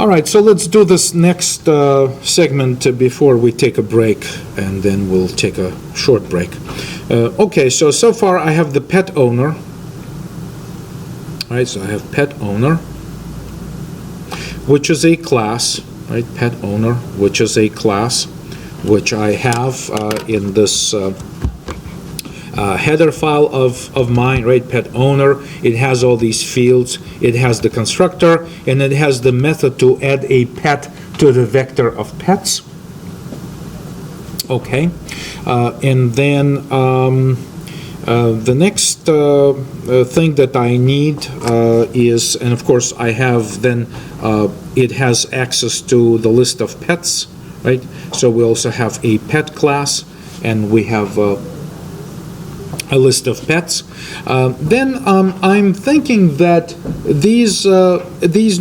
All right, so let's do this next segment before we take a break, and then we'll take a short break. Okay, so far I have the pet owner. All right, so I have pet owner, which is a class, right? Pet owner, which is a class, which I have in this header file of mine, right? Pet owner. It has all these fields. It has the constructor, and it has the method to add a pet to the vector of pets. Okay, and then the next thing that I need is, and of course I have then, it has access to the list of pets, right? So we also have a pet class, and we have a list of pets. Then I'm thinking that these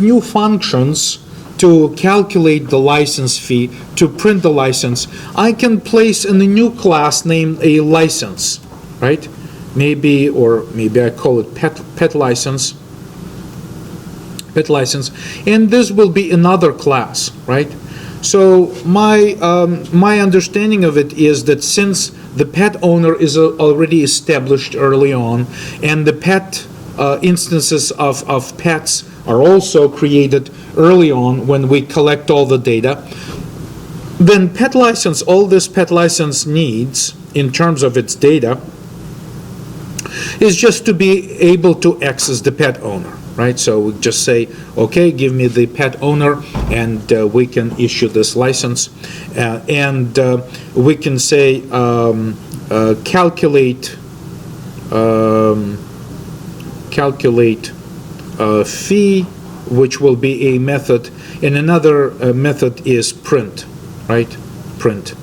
new functions to calculate the license fee, to print the license, I can place in a new class named a license, right? Maybe I call it pet license, and this will be another class, right? So my understanding of it is that since the pet owner is already established early on, and the pet instances of pets are also created early on when we collect all the data, then pet license, all this pet license needs in terms of its data is just to be able to access the pet owner, right? So we just say, okay, give me the pet owner, and we can issue this license, and we can say calculate fee, which will be a method, and another method is print, right? Print.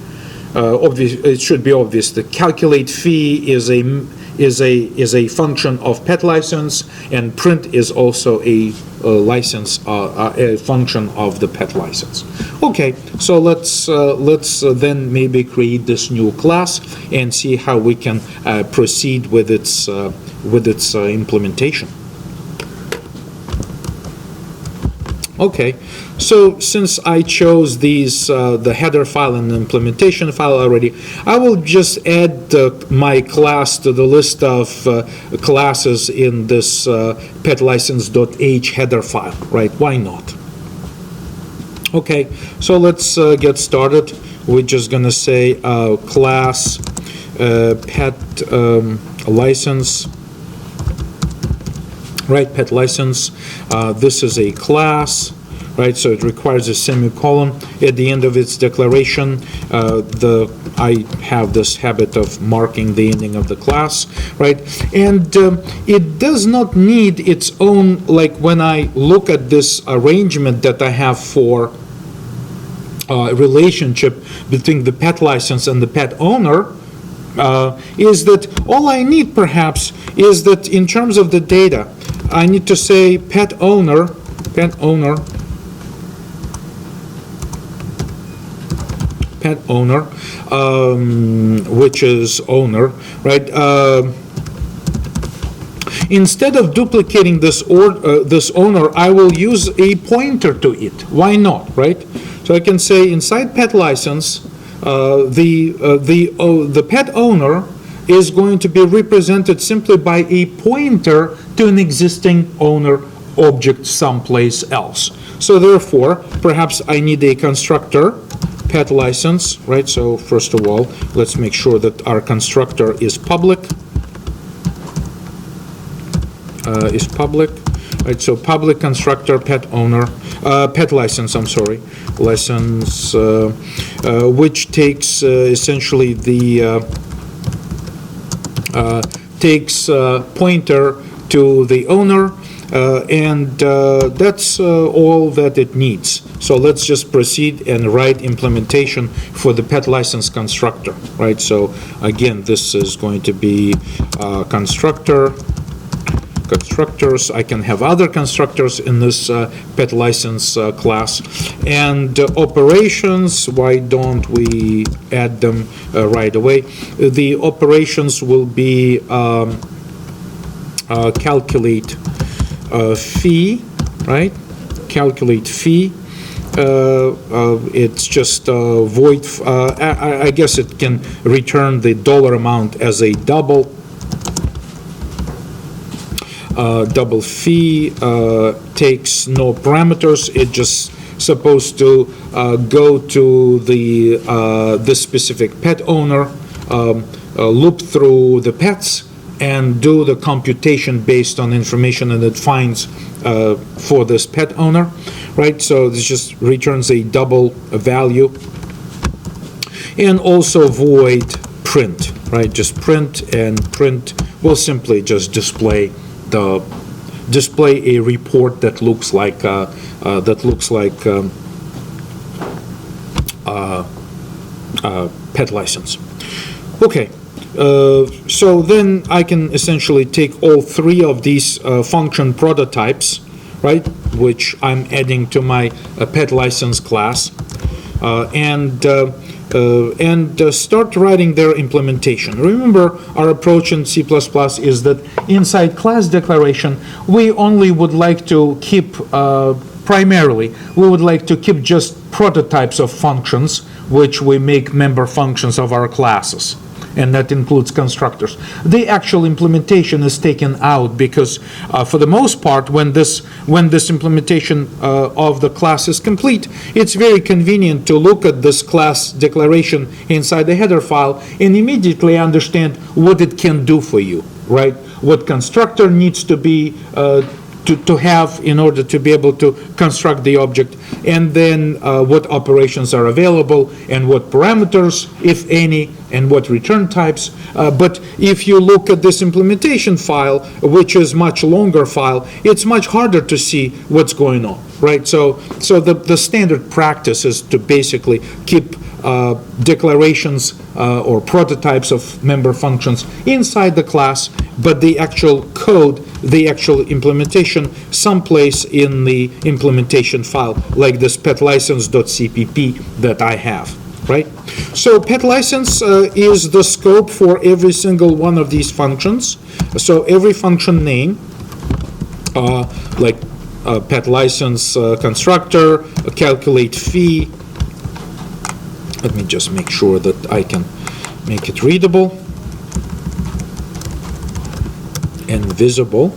It should be obvious. The calculate fee is a function of pet license, and print is also a license, a function of the pet license. Okay, so let's then maybe create this new class and see how we can proceed with its implementation. Okay, so since I chose these, the header file and the implementation file already, I will just add my class to the list of classes in this petlicense.h header file, right? Why not? Okay, so let's get started. We're just gonna say class pet license. Right, pet license. This is a class, right? So it requires a semicolon at the end of its declaration. I have this habit of marking the ending of the class, right? And it does not need its own, like when I look at this arrangement that I have for relationship between the pet license and the pet owner, is that all I need perhaps is that in terms of the data, I need to say pet owner, which is owner, right? Instead of duplicating this owner, I will use a pointer to it. Why not, right? So I can say inside pet license, the pet owner is going to be represented simply by a pointer to an existing owner object someplace else. So therefore, perhaps I need a constructor, pet license, right? So first of all, let's make sure that our constructor is public. Right? So public constructor, pet owner, pet license, I'm sorry, license, which takes essentially the takes pointer to the owner, and that's all that it needs. So let's just proceed and write implementation for the pet license constructor, right? So again, this is going to be constructors. I can have other constructors in this pet license class, and operations, why don't we add them right away? The operations will be calculate fee, right? Calculate fee, It's just void. I guess it can return the dollar amount as a double fee. Takes no parameters. It just supposed to go to the specific pet owner, loop through the pets, and do the computation based on information that it finds for this pet owner, right? So this just returns a double value. And also void print, right? Just print, and print will simply just display a report that looks like pet license. Okay. So then I can essentially take all three of these function prototypes, right, which I'm adding to my pet license class, and start writing their implementation. Remember, our approach in C++ is that inside class declaration, we only would like to keep, primarily, we would like to keep just prototypes of functions, which we make member functions of our classes. And that includes constructors. The actual implementation is taken out because, for the most part, when this implementation of the class is complete, it's very convenient to look at this class declaration inside the header file and immediately understand what it can do for you, right? What constructor needs to be to have in order to be able to construct the object, and then what operations are available, and what parameters, if any, and what return types. But if you look at this implementation file, which is much longer file, it's much harder to see what's going on, right? So the standard practice is to basically keep declarations or prototypes of member functions inside the class, but the actual code, the actual implementation, someplace in the implementation file, like this petlicense.cpp that I have, right? So pet license is the scope for every single one of these functions. So every function name, like pet license constructor, calculate fee. Let me just make sure that I can make it readable and visible.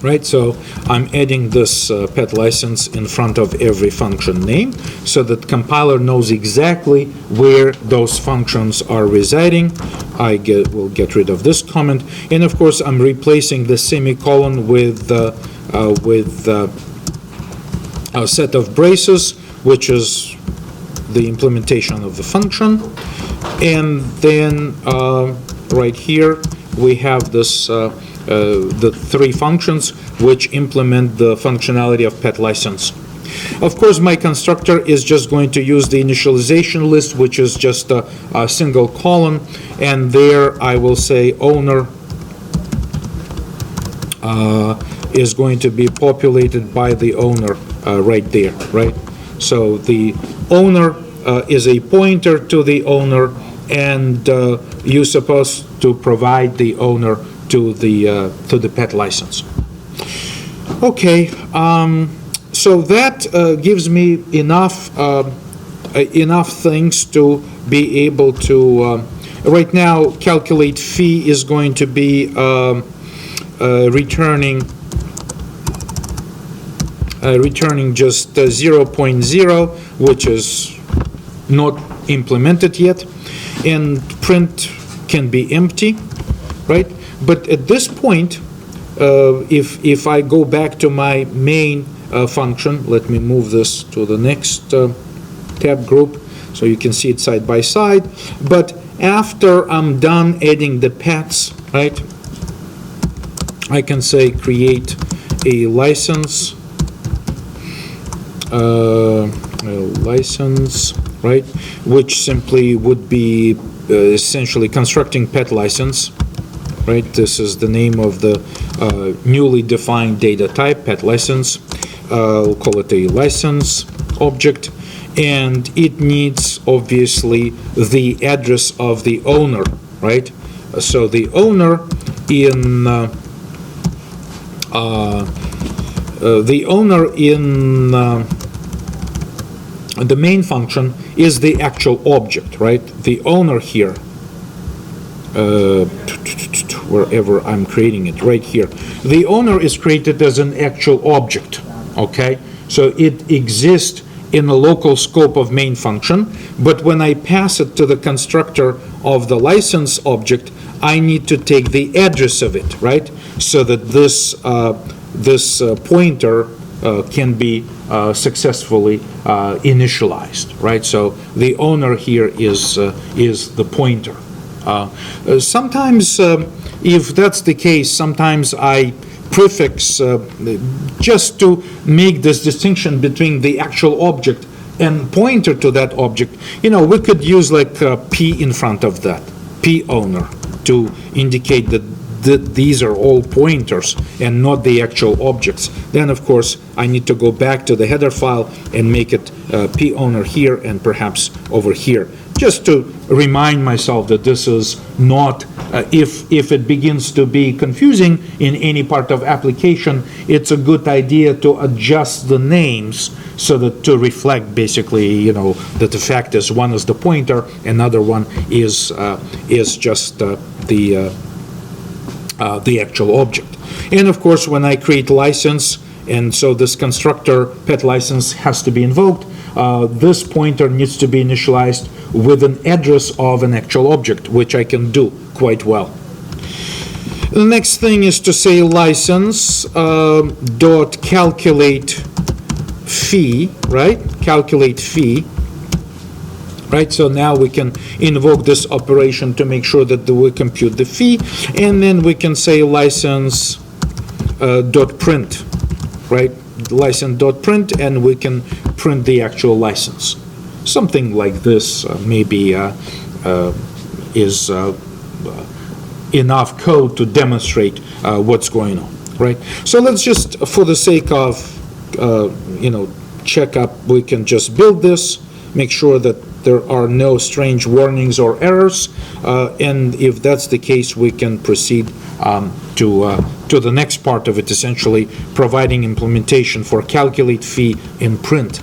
Right, so I'm adding this pet license in front of every function name so that compiler knows exactly where those functions are residing. Will get rid of this comment, and of course I'm replacing the semicolon with a set of braces, which is the implementation of the function. And then right here we have this the three functions which implement the functionality of pet license. Of course, my constructor is just going to use the initialization list, which is just a single column, and there I will say owner is going to be populated by the owner right there, right? So the owner is a pointer to the owner, and you're supposed to provide the owner to the pet license. Okay, so that gives me enough things to be able to. Right now, calculate fee is going to be returning just 0.0, which is not implemented yet, and print can be empty, right? But at this point, if I go back to my main function, let me move this to the next tab group so you can see it side by side. But after I'm done adding the pets, right, I can say create a license, right, which simply would be essentially constructing pet license. Right, this is the name of the newly defined data type, pet license. We'll call it a license object, and it needs obviously the address of the owner, right? So the owner in the main function is the actual object, right? The owner here, wherever I'm creating it, right here. The owner is created as an actual object, okay? So it exists in the local scope of main function, but when I pass it to the constructor of the license object, I need to take the address of it, right? So that this pointer can be successfully initialized, right? So the owner here is the pointer. Sometimes, if that's the case, sometimes I prefix just to make this distinction between the actual object and pointer to that object. You know, we could use like P in front of that, P owner, to indicate that these are all pointers and not the actual objects. Then, of course, I need to go back to the header file and make it P owner here and perhaps over here, just to remind myself that this is not, if it begins to be confusing in any part of application, it's a good idea to adjust the names so that to reflect basically, you know, that the fact is one is the pointer, another one is just the actual object. And of course, when I create license, and so this constructor pet license has to be invoked, this pointer needs to be initialized with an address of an actual object, which I can do quite well. The next thing is to say license dot calculate fee, right? Calculate fee. Right, so now we can invoke this operation to make sure that we compute the fee, and then we can say license dot print, right? License dot print, and we can print the actual license. Something like this maybe is enough code to demonstrate what's going on, right? So let's just, for the sake of check up, we can just build this, make sure that there are no strange warnings or errors, and if that's the case, we can proceed to the next part of it, essentially providing implementation for calculate fee in print.